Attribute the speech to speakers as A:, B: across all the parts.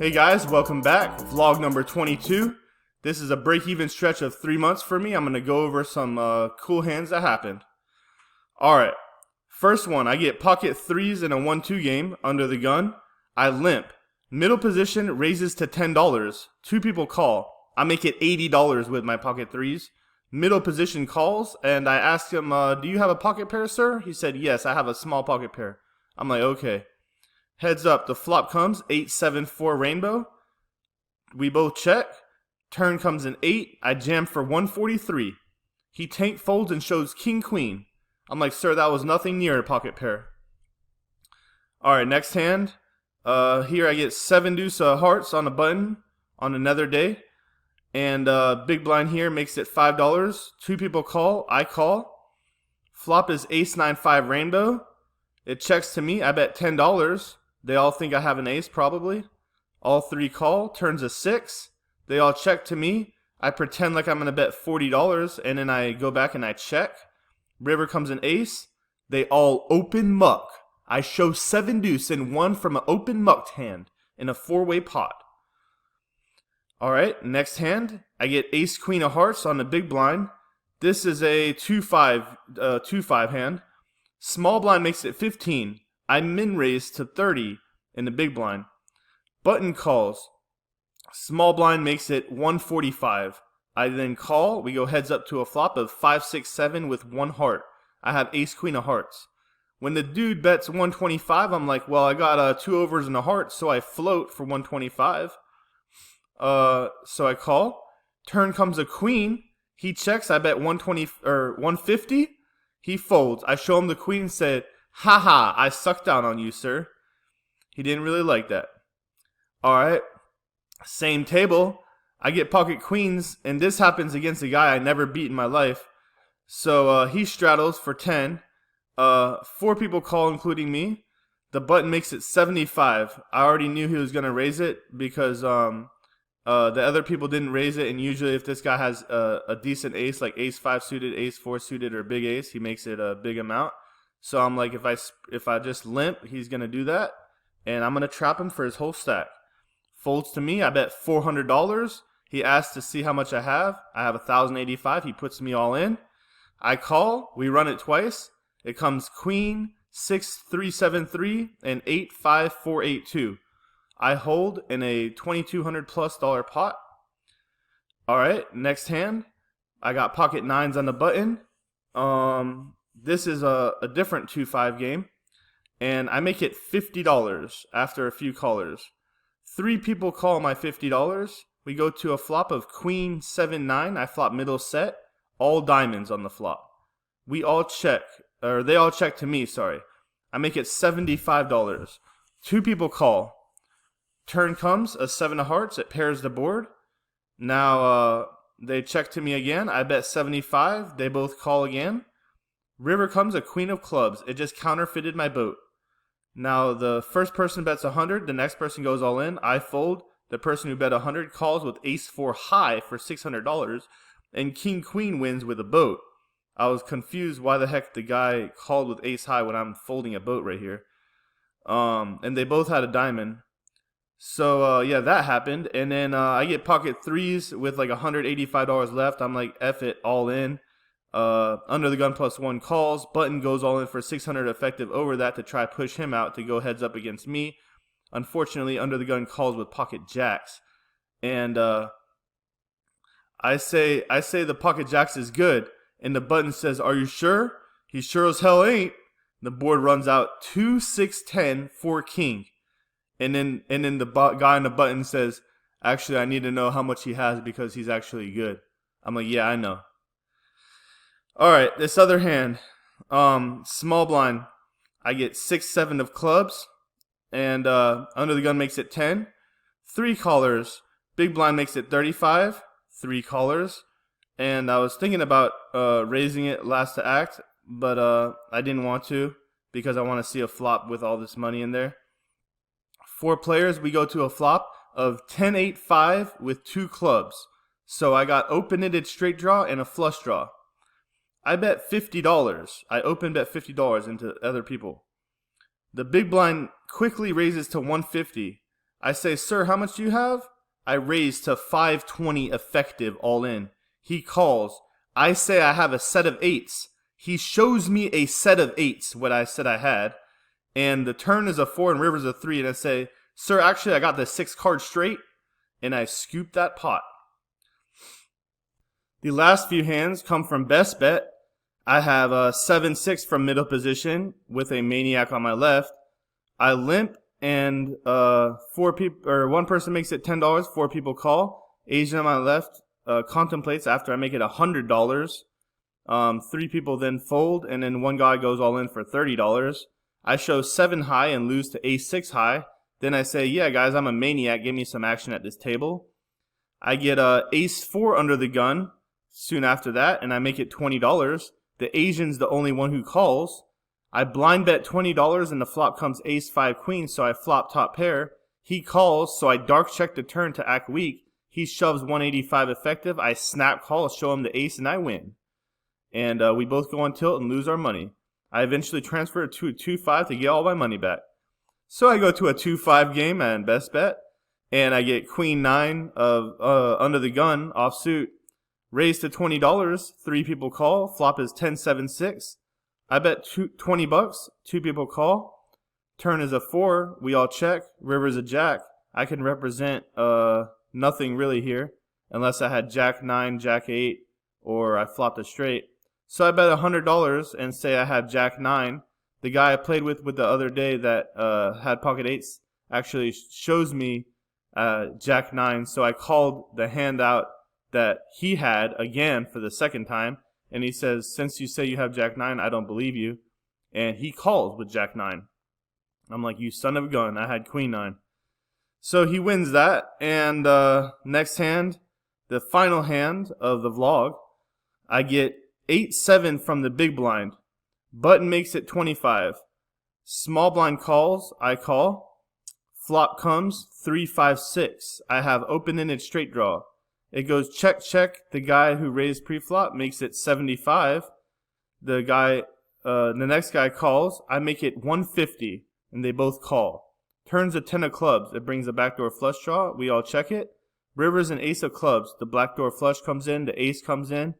A: Hey guys, welcome back. Vlog number 22. This is a break-even stretch of 3 months for me. I'm going to go over some cool hands that happened. Alright, first one, I get pocket threes in a 1-2 game under the gun. I limp. Middle position raises to $10. Two people call. I make it $80 with my pocket threes. Middle position calls, and I ask him, do you have a pocket pair, sir? He said, yes, I have a small pocket pair. I'm like, okay. Heads up, the flop comes, 8-7-4 rainbow. We both check. Turn comes in 8. I jam for 143. He tank folds and shows king queen. I'm like, sir, that was nothing near a pocket pair. Alright, next hand. Here I get 7 deuce of hearts on a button on another day. And big blind here makes it $5. Two people call. I call. Flop is ace-9-5 rainbow. It checks to me. I bet $10. They all think I have an ace, probably. All three call. Turns a 6. They all check to me. I pretend like I'm going to bet $40, and then I go back and I check. River comes an ace. They all open muck. I show 7 deuce and 1 from an open mucked hand in a 4-way pot. Alright, next hand. I get ace queen of hearts on the big blind. This is a 2-5 hand. Small blind makes it 15. I min raise to 30 in the big blind. Button calls. Small blind makes it 145. I then call. We go heads up to a flop of 5-6-7 with 1 heart. I have ace queen of hearts. When the dude bets 125, I'm like, well, I got 2 overs and a heart, so I float for 125. So I call. Turn comes a queen. He checks. I bet 120 or 150. He folds. I show him the queen and said, haha, I sucked down on you, sir. He didn't really like that. Alright. Same table. I get pocket queens, and this happens against a guy I never beat in my life. So he straddles for 10. 4 people call, including me. The button makes it 75. I already knew he was going to raise it because the other people didn't raise it, and usually if this guy has a decent ace, like ace-5 suited, ace-4 suited, or big ace, he makes it a big amount. So I'm like, if I just limp, he's going to do that, and I'm going to trap him for his whole stack. Folds to me. I bet $400. He asks to see how much I have. I have 1,085. He puts me all in. I call. We run it twice. It comes queen, 6-3-7-3, and 8-5-4-8-2. I hold in a $2,200+ pot. Alright, next hand. I got pocket 9s on the button. This is a different 2-5 game. And I make it $50 after a few callers. 3 people call my $50. We go to a flop of queen 7-9. I flop middle set. All diamonds on the flop. We all check. Or they all check to me, sorry. I make it $75. 2 people call. Turn comes, a 7 of hearts. It pairs the board. Now they check to me again. I bet 75. They both call again. River comes, a queen of clubs. It just counterfeited my boat. Now the first person bets 100. The next person goes all in. I fold. The person who bet 100 calls with ace-4 high for $600. And king queen wins with a boat. I was confused why the heck the guy called with ace high when I'm folding a boat right here. And they both had a diamond. So, yeah, that happened. And then I get pocket threes with like $185 left. I'm like, F it, all in. Under the gun +1 calls. Button goes all in for 600 effective over that to try push him out to go heads up against me. Unfortunately, under the gun calls with pocket jacks. And I say the pocket jacks is good. And the button says, are you sure? He sure as hell ain't. The board runs out 2-6-10 for king. And then the guy on the button says, actually, I need to know how much he has because he's actually good. I'm like, yeah, I know. Alright, this other hand, small blind. I get 6-7 of clubs. And under the gun makes it 10. 3 callers. Big blind makes it 35. 3 callers. And I was thinking about raising it last to act, but I didn't want to because I want to see a flop with all this money in there. 4 players, we go to a flop of 10-8-5 with 2 clubs. So I got open-ended straight draw and a flush draw. I bet $50. I open bet $50 into other people. The big blind quickly raises to 150. I say, sir, how much do you have? I raise to 520 effective all in. He calls. I say I have a set of 8s. He shows me a set of 8s, what I said I had. And the turn is a 4 and river's a 3. And I say, sir, actually I got the 6 card straight. And I scoop that pot. The last few hands come from best bet. I have a 7-6 from middle position with a Maniac on my left. I limp and one person makes it $10. 4 people call. Asian on my left contemplates after I make it $100. 3 people then fold, and then one guy goes all in for $30. I show 7 high and lose to ace-6 high. Then I say, yeah, guys, I'm a maniac. Give me some action at this table. I get ace-4 under the gun soon after that, and I make it $20. The Asian's the only one who calls. I blind bet $20, and the flop comes ace-5 queen, so I flop top pair. He calls, so I dark check the turn to act weak. He shoves 185 effective. I snap call, show him the ace, and I win. And we both go on tilt and lose our money. I eventually transfer it to a 2-5 to get all my money back. So I go to a 2-5 game and best bet, and I get queen 9 of under the gun offsuit. Raise to $20. 3 people call. Flop is 10-7-6. I bet $20. 2 people call. Turn is a 4. We all check. River's a jack. I can represent nothing really here, unless I had jack 9, jack 8, or I flopped a straight. So I bet $100 and say I have jack 9. The guy I played with the other day that had pocket 8s actually shows me jack 9. So I called the hand out that he had again for the second time. And he says, since you say you have jack 9, I don't believe you. And he calls with jack 9. I'm like, you son of a gun, I had queen 9. So he wins that. And next hand, the final hand of the vlog, I get 8-7 from the big blind. Button makes it 25. Small blind calls, I call. Flop comes 3-5-6. I have open-ended straight draw. It goes check, check. The guy who raised pre-flop makes it 75. The next guy calls. I make it 150, and they both call. Turns a 10 of clubs. It brings a backdoor flush draw. We all check it. River's an ace of clubs. The backdoor flush comes in. The ace comes in.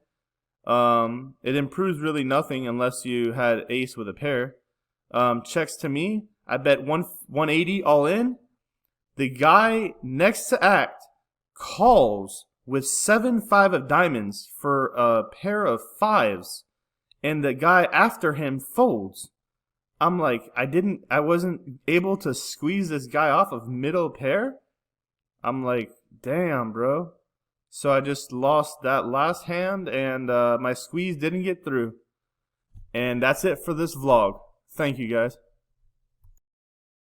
A: It improves really nothing unless you had ace with a pair. Checks to me. I bet 180 all in. The guy next to act calls with 7-5 of diamonds for a pair of 5s, and the guy after him folds. I'm like, I wasn't able to squeeze this guy off of middle pair. I'm like, damn, bro. So I just lost that last hand, and my squeeze didn't get through. And that's it for this vlog. Thank you, guys.